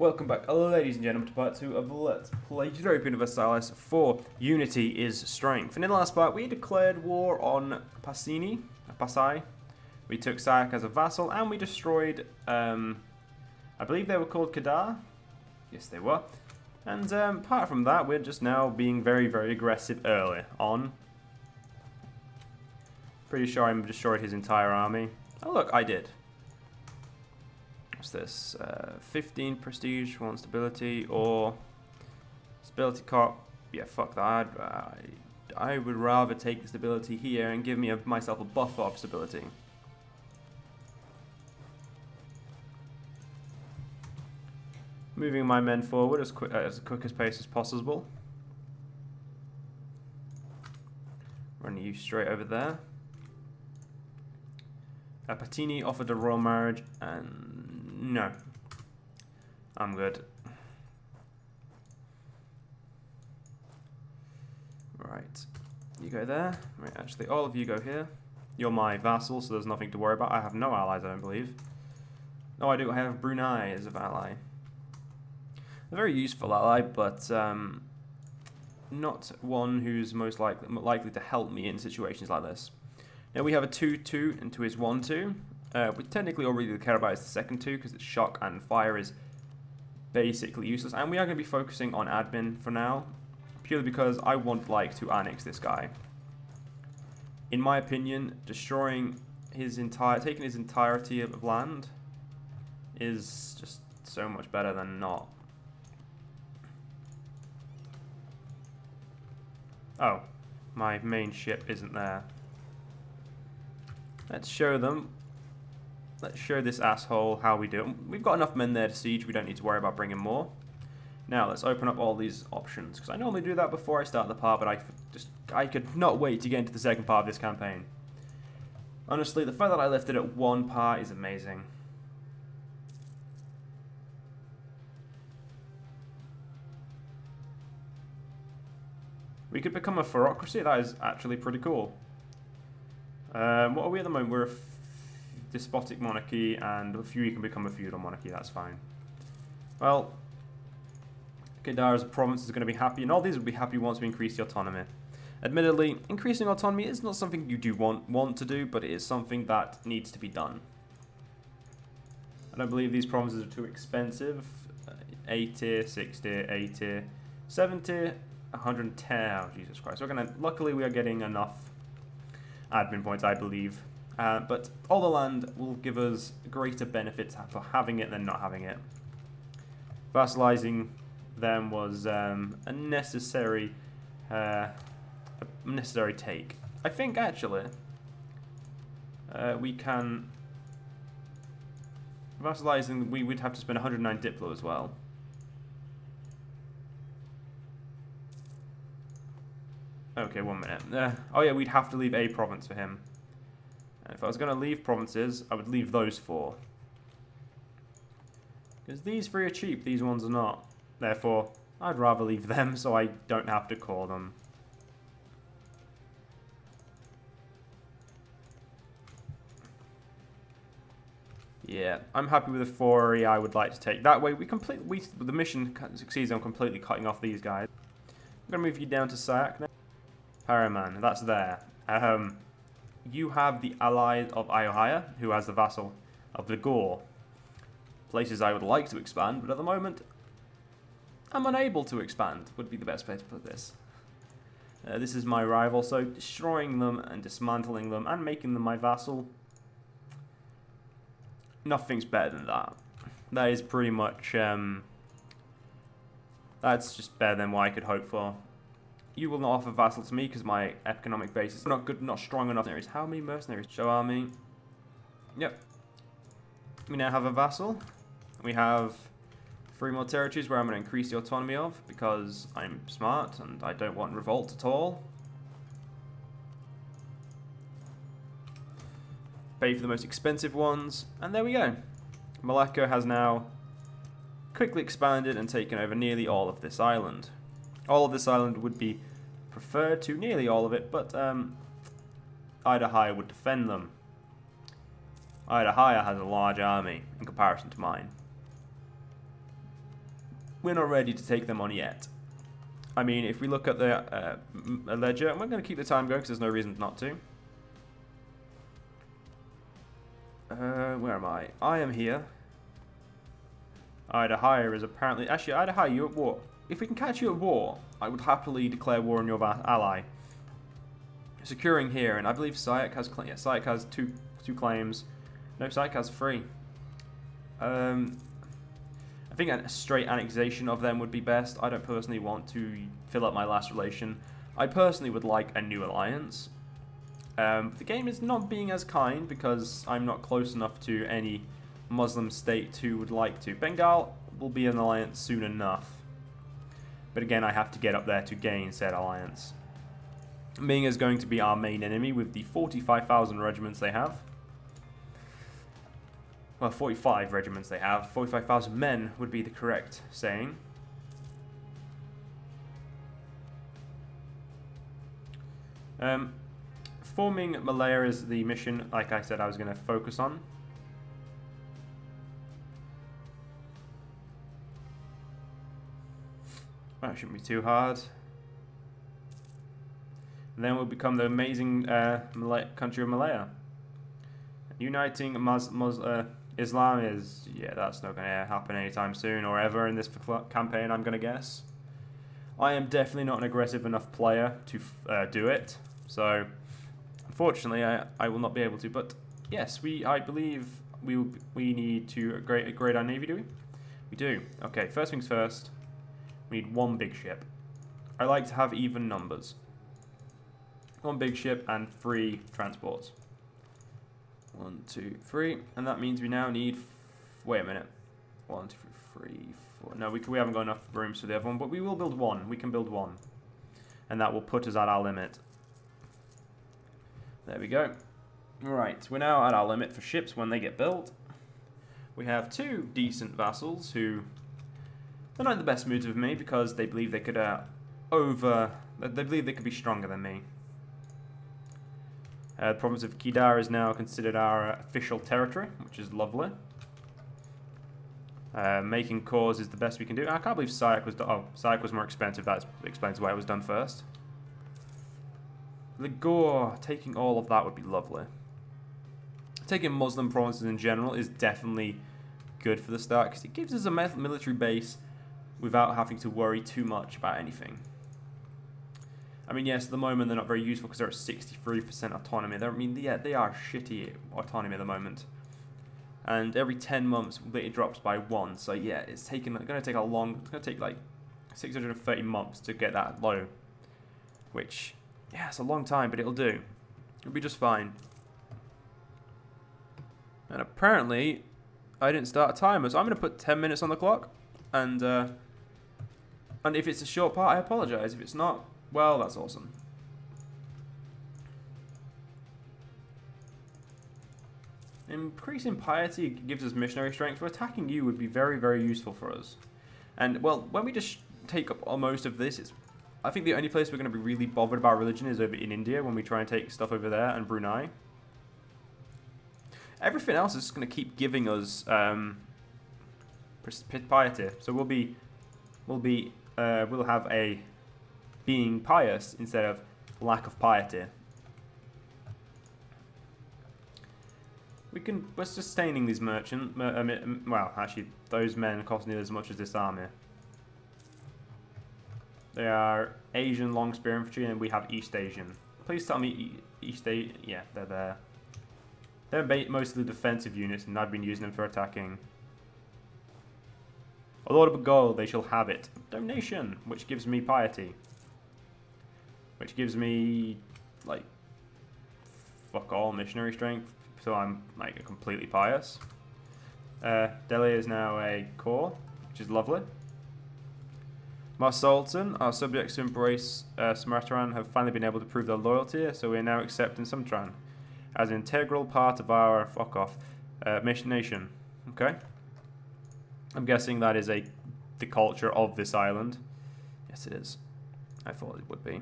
Welcome back, ladies and gentlemen, to part 2 of Let's Play Europa Universalis for Unity is Strength. And in the last part, we declared war on Pasai. We took Sayak as a vassal, and we destroyed, I believe they were called Kadar? Yes, they were. And apart from that, we're just now being very, very aggressive early on. Pretty sure I destroyed his entire army. Oh look, I did. What's this? 15 prestige, 1 stability, or stability cop. Yeah, fuck that. I would rather take the stability here and give me myself a buffer of stability. Moving my men forward as quick as pace as possible. Running you straight over there. Patani offered a royal marriage, and no, I'm good. Right, you go there. Right, actually, all of you go here. You're my vassal, so there's nothing to worry about. I have no allies, I don't believe. No, I do. I have Brunei as an ally. A very useful ally, but not one who's most likely to help me in situations like this. Now we have a 2-2 into his 1-2. We technically already care about is the second 2 because it's shock and fire is basically useless. And we are going to be focusing on admin for now, purely because I want to annex this guy. In my opinion, taking his entirety of land is just so much better than not. Oh, my main ship isn't there. Let's show them. Let's show this asshole how we do it. We've got enough men there to siege. We don't need to worry about bringing more. Now let's open up all these options, because I normally do that before I start the part, but I could not wait to get into the second part of this campaign. Honestly, the fact that I left it at 1 part is amazing. We could become a ferocracy. That is actually pretty cool. What are we at the moment? We're a despotic monarchy, and you can become a feudal monarchy, that's fine. Well, Kedar as a province is going to be happy, and all these will be happy once we increase the autonomy. Admittedly, increasing autonomy is not something you do want to do, but it is something that needs to be done. I don't believe these provinces are too expensive. A tier, 6 tier, A tier, 7 tier, 110. Oh, Jesus Christ. Luckily, we are getting enough admin points, I believe, but all the land will give us greater benefits for having it than not having it. Vassalizing them was a necessary take. I think actually we can vassalizing. We would have to spend 109 Diplo as well. Okay, 1 minute. Oh yeah, we'd have to leave a province for him. And if I was going to leave provinces, I would leave those 4. Because these 3 are cheap, these ones are not. Therefore, I'd rather leave them so I don't have to call them. Yeah, I'm happy with the 4 area I would like to take. That way, the mission succeeds on completely cutting off these guys. I'm going to move you down to Sayak now. Paraman, that's there. You have the allies of Iohaya, who has the vassal of the Gore. Places I would like to expand, but at the moment, I'm unable to expand, would be the best way to put this. This is my rival, so destroying them and dismantling them and making them my vassal, nothing's better than that. That is pretty much, that's just better than what I could hope for. You will not offer vassal to me because my economic base is not strong enough. How many mercenaries? Show army. Yep. We now have a vassal. We have 3 more territories where I'm going to increase the autonomy of because I'm smart and I don't want revolt at all. Pay for the most expensive ones, and there we go. Malacca has now quickly expanded and taken over nearly all of this island. All of this island would be preferred to nearly all of it, but Iohaya would defend them. Iohaya has a large army in comparison to mine. we're not ready to take them on yet. I mean, if we look at the ledger, and we're going to keep the time going because there's no reason not to. Where am I? I am here. Ida Hire is apparently... Actually, Ida Hire, you're at war. If we can catch you at war, I would happily declare war on your ally. Securing here, and I believe Sayak has... Yeah, Sayak has two claims. No, Sayak has 3. I think a straight annexation of them would be best. I don't personally want to fill up my last relation. I personally would like a new alliance. The game is not being as kind because I'm not close enough to any Muslim state who would like to. Bengal will be an alliance soon enough. But again, I have to get up there to gain said alliance. Ming is going to be our main enemy with the 45,000 regiments they have. Well, 45 regiments they have. 45,000 men would be the correct saying. Forming Malaya is the mission, like I said, I was going to focus on. That shouldn't be too hard. And then we'll become the amazing country of Malaya. Uniting Islam is, yeah, that's not going to happen anytime soon or ever in this campaign, I'm going to guess. I am definitely not an aggressive enough player to do it, so unfortunately I will not be able to. But yes, I believe we need to upgrade our navy, do we? We do. Okay, first things first, we need 1 big ship. I like to have even numbers. 1 big ship and 3 transports. 1, 2, 3, and that means we now need. Wait a minute. 1, 2, 3, 4. No, we haven't got enough rooms for the other one, but we will build 1. We can build 1, and that will put us at our limit. There we go. Right, we're now at our limit for ships when they get built. We have 2 decent vassals who are not in the best moods with me because they believe they could they believe they could be stronger than me. The province of Kedar is now considered our official territory, which is lovely. Making cores is the best we can do. I can't believe Sayak was Sayak was more expensive. That explains why it was done first. Ligor, taking all of that would be lovely. Taking Muslim provinces in general is definitely good for the start because it gives us a military base without having to worry too much about anything. I mean, yes, at the moment they're not very useful because they're at 63% autonomy. They are shitty autonomy at the moment. And every 10 months it drops by 1. So yeah, it's going to take like 630 months to get that low. Which, yeah, it's a long time, but it'll do. It'll be just fine. And apparently, I didn't start a timer, so I'm going to put 10 minutes on the clock. And if it's a short part, I apologize. If it's not, well, that's awesome. Increasing piety gives us missionary strength. So attacking you would be very, very useful for us. And, well, when we just take up most of this, I think the only place we're going to be really bothered about religion is over in India when we try and take stuff over there, and Brunei. Everything else is just going to keep giving us piety. So we'll have a being pious instead of lack of piety. We're sustaining these merchants. Well, actually, those men cost nearly as much as this army. They are Asian long spear infantry, and we have East Asian. Please tell me East Asian. Yeah, they're there. They're mostly defensive units, and I've been using them for attacking. A Lord of gold, they shall have it. Donation, which gives me piety. Which gives me, like, fuck all missionary strength. So I'm, like, completely pious. Delhi is now a core, which is lovely. Mar Sultan, our subjects to embrace Sumatran, have finally been able to prove their loyalty, so we are now accepting Sumatra as an integral part of our mission nation. Okay. I'm guessing that is the culture of this island. Yes, it is. I thought it would be.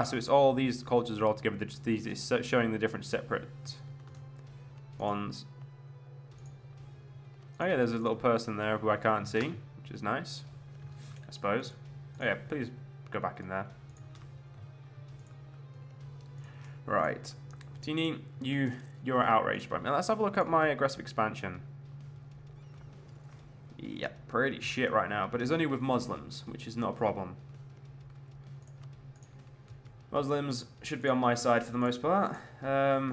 So it's all these cultures are all together. It's showing the different separate ones. Oh yeah, there's a little person there who I can't see, which is nice, I suppose. Oh yeah, please go back in there. Right. Patani, you're outraged by me. Let's have a look at my aggressive expansion. Yep, pretty shit right now, but it's only with Muslims, which is not a problem. Muslims should be on my side for the most part. Yeah,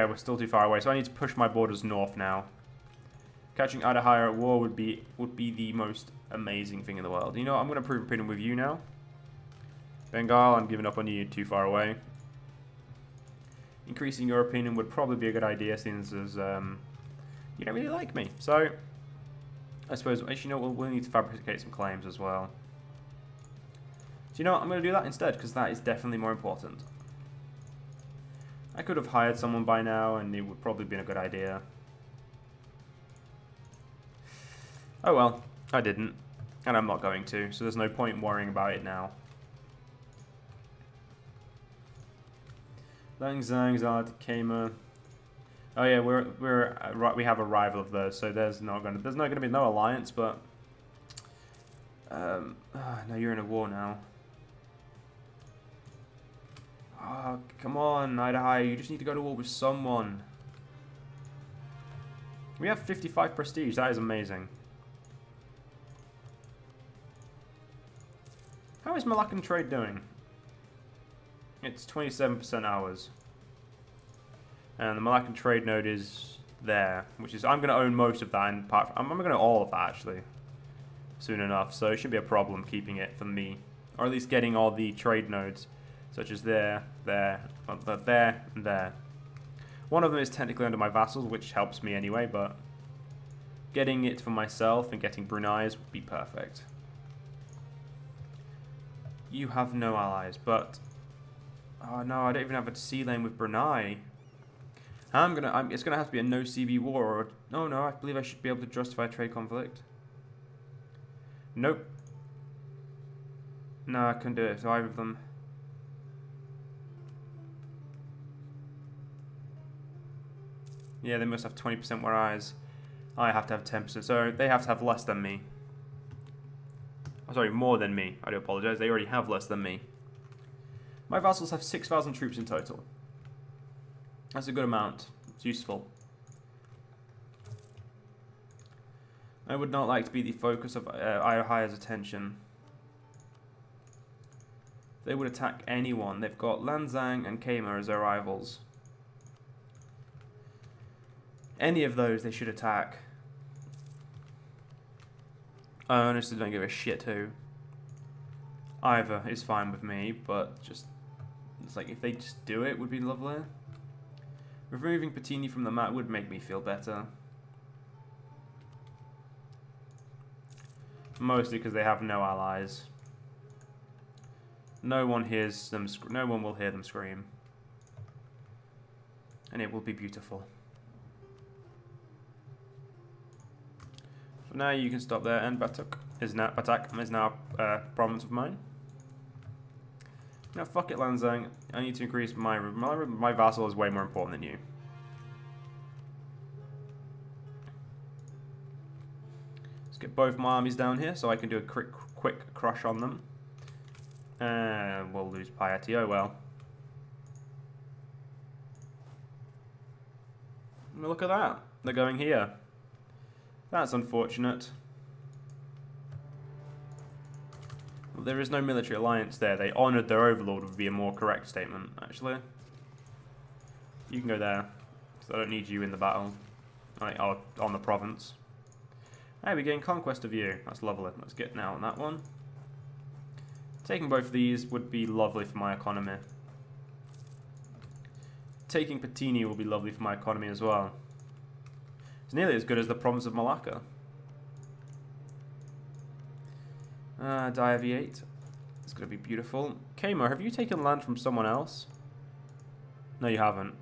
we're still too far away, so I need to push my borders north now. Catching Adahaya at war would be the most amazing thing in the world. You know what, I'm going to prove opinion with you now. Bengal, I'm giving up on you, too far away. Increasing your opinion would probably be a good idea, since you don't really like me. So, I suppose, actually, you know what, we'll need to fabricate some claims as well. So you know what, I'm going to do that instead, because that is definitely more important. I could have hired someone by now, and it would probably have been a good idea. Oh well, I didn't, and I'm not going to, so there's no point worrying about it now. Lang Zhang, Zad, Kamer. Oh yeah, we have a rival of those, so there's not going to be no alliance, but no, you're in a war now. Oh, come on, Idahai, you just need to go to war with someone. We have 55 prestige, that is amazing. How is Malaccan trade doing? It's 27% ours. And the Malaccan trade node is there, which is, I'm going to own most of that, and I'm going to own all of that actually, soon enough, so it shouldn't be a problem keeping it for me. Or at least getting all the trade nodes, such as there, and there. One of them is technically under my vassals, which helps me anyway, but getting it for myself and getting Brunei's would be perfect. You have no allies, but oh no, I don't even have a sea lane with Brunei. It's gonna have to be a no CB war, or no, I believe I should be able to justify a trade conflict. Nope. No, I couldn't do it for either of them. Yeah, they must have 20%, whereas I have to have 10%, so they have to have less than me. Oh, sorry, more than me. I do apologise, they already have less than me. My vassals have 6,000 troops in total. That's a good amount. It's useful. I would not like to be the focus of Iohire's attention. They would attack anyone. They've got Lanzang and Kamer as their rivals. Any of those they should attack. I honestly don't give a shit who. Either is fine with me, but just, it's like if they just do it, would be lovely. Removing Patani from the map would make me feel better. Mostly because they have no allies. No one hears them. No one will hear them scream, and it will be beautiful. For now, you can stop there, and Batak is now a province of mine. Now, fuck it, Lanzang. I need to increase my vassal is way more important than you. Let's get both my armies down here so I can do a quick crush on them. And we'll lose piety. Oh well. Look at that. They're going here. That's unfortunate. There is no military alliance there. They honoured their overlord would be a more correct statement, actually. You can go there, because I don't need you in the battle. On the province. Hey, we're getting conquest of you. That's lovely. Let's get now on that one. Taking both of these would be lovely for my economy. Taking Patani will be lovely for my economy as well. It's nearly as good as the province of Malacca. Die V8. It's going to be beautiful. Kamer, have you taken land from someone else? No, you haven't.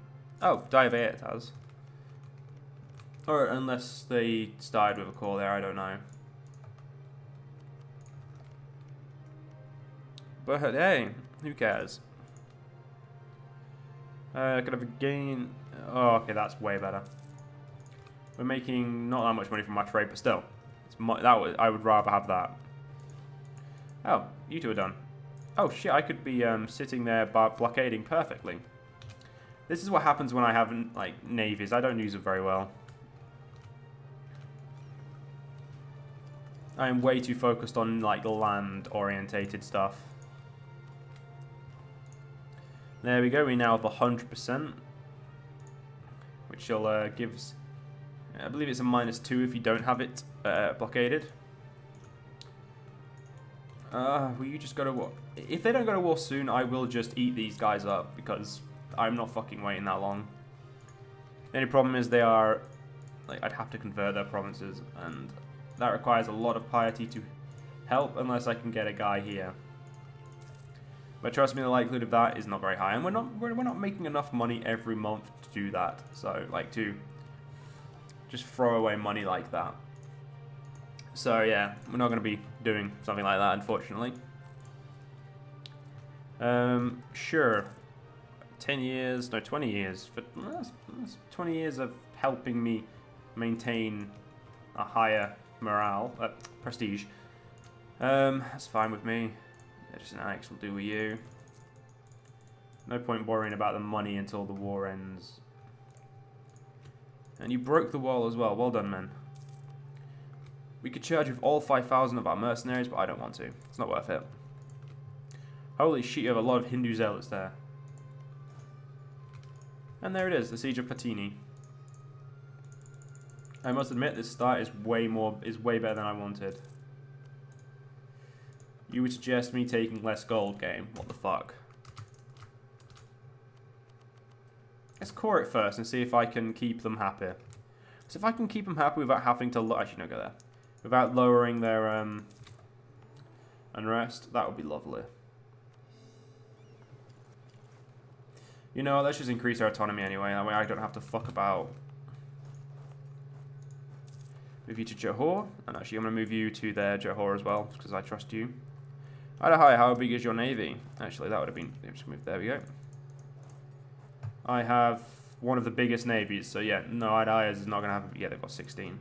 Oh, Die V8 has. Or unless they started with a call there, I don't know. But hey, who cares? Could have a gain. Oh, okay, that's way better. We're making not that much money from our trade, but still, I would rather have that. Oh, you two are done. Oh shit, I could be sitting there blockading perfectly. This is what happens when I haven't like navies. I don't use them very well. I am way too focused on like land-orientated stuff. There we go. We now have 100%, which gives. I believe it's a -2 if you don't have it blockaded. Will you just go to war? If they don't go to war soon, I will just eat these guys up because I'm not fucking waiting that long. The only problem is they are, like, I'd have to convert their provinces, and that requires a lot of piety to help unless I can get a guy here. But trust me, the likelihood of that is not very high, and we're not making enough money every month to do that. So, like, to just throw away money like that. So yeah, we're not going to be doing something like that, unfortunately. Sure. 10 years, no, 20 years. But that's 20 years of helping me maintain a higher morale, prestige. That's fine with me. Yeah, just an annex will do with you. No point worrying about the money until the war ends. And you broke the wall as well. Well done, men. We could charge with all 5,000 of our mercenaries, but I don't want to. It's not worth it. Holy shit, you have a lot of Hindu zealots there. And there it is, the Siege of Patani. I must admit, this start is way better than I wanted. You would suggest me taking less gold, game? What the fuck? Let's core it first and see if I can keep them happy. So if I can keep them happy without having to... Actually, no, go there. Without lowering their unrest, that would be lovely. You know, let's just increase our autonomy anyway. That way I don't have to fuck about. Move you to Johor. And actually, I'm going to move you to their Johor as well, because I trust you. Hi, how big is your navy? Actually, that would have been... Just move, there we go. I have one of the biggest navies, so yeah, no, is not going to have... Yeah, they've got 16.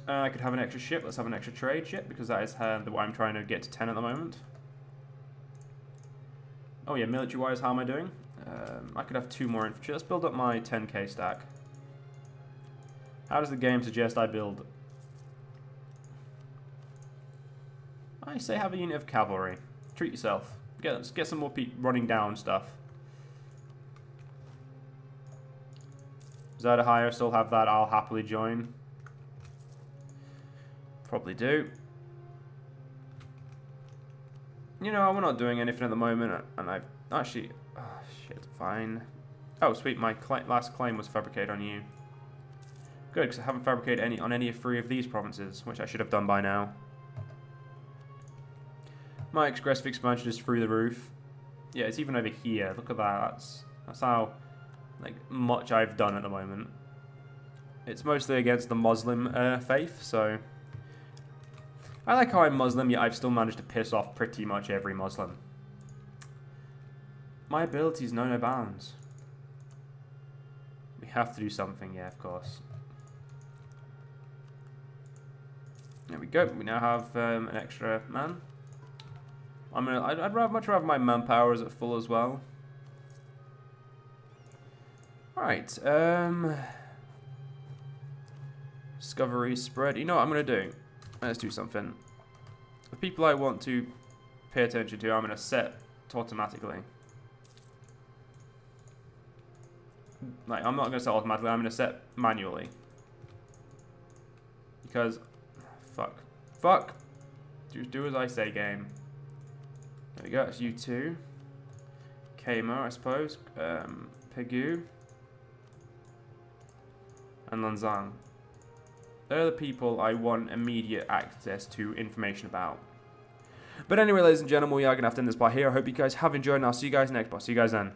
I could have an extra ship. Let's have an extra trade ship, because that is what I'm trying to get to 10 at the moment. Oh yeah, military-wise, how am I doing? I could have 2 more infantry. Let's build up my 10k stack. How does the game suggest I build? I say have a unit of cavalry. Treat yourself. Get some more people running down stuff. Shadowfighterpro still have that. I'll happily join. Probably do. You know, we're not doing anything at the moment, and I've actually... Oh, shit, fine. Oh, sweet, my last claim was fabricated on you. Good, because I haven't fabricated on any 3 of these provinces, which I should have done by now. My aggressive expansion is through the roof. Yeah, it's even over here. Look at that. That's how much I've done at the moment. It's mostly against the Muslim faith, so... I like how I'm Muslim, yet I've still managed to piss off pretty much every Muslim. My abilities know no bounds. We have to do something, yeah, of course. There we go. We now have an extra man. I'd much rather my manpower is at full as well. Alright, discovery spread. You know what I'm going to do? Let's do something. The people I want to pay attention to, I'm going to set automatically. Like, I'm not going to set automatically, I'm going to set manually. Because, fuck. Just do as I say, game. There we go, that's you two. Kamo, I suppose. Pegu. And Lanzang. They're the people I want immediate access to information about. But anyway, ladies and gentlemen, we are going to have to end this part here. I hope you guys have enjoyed, and I'll see you guys next part. See you guys then.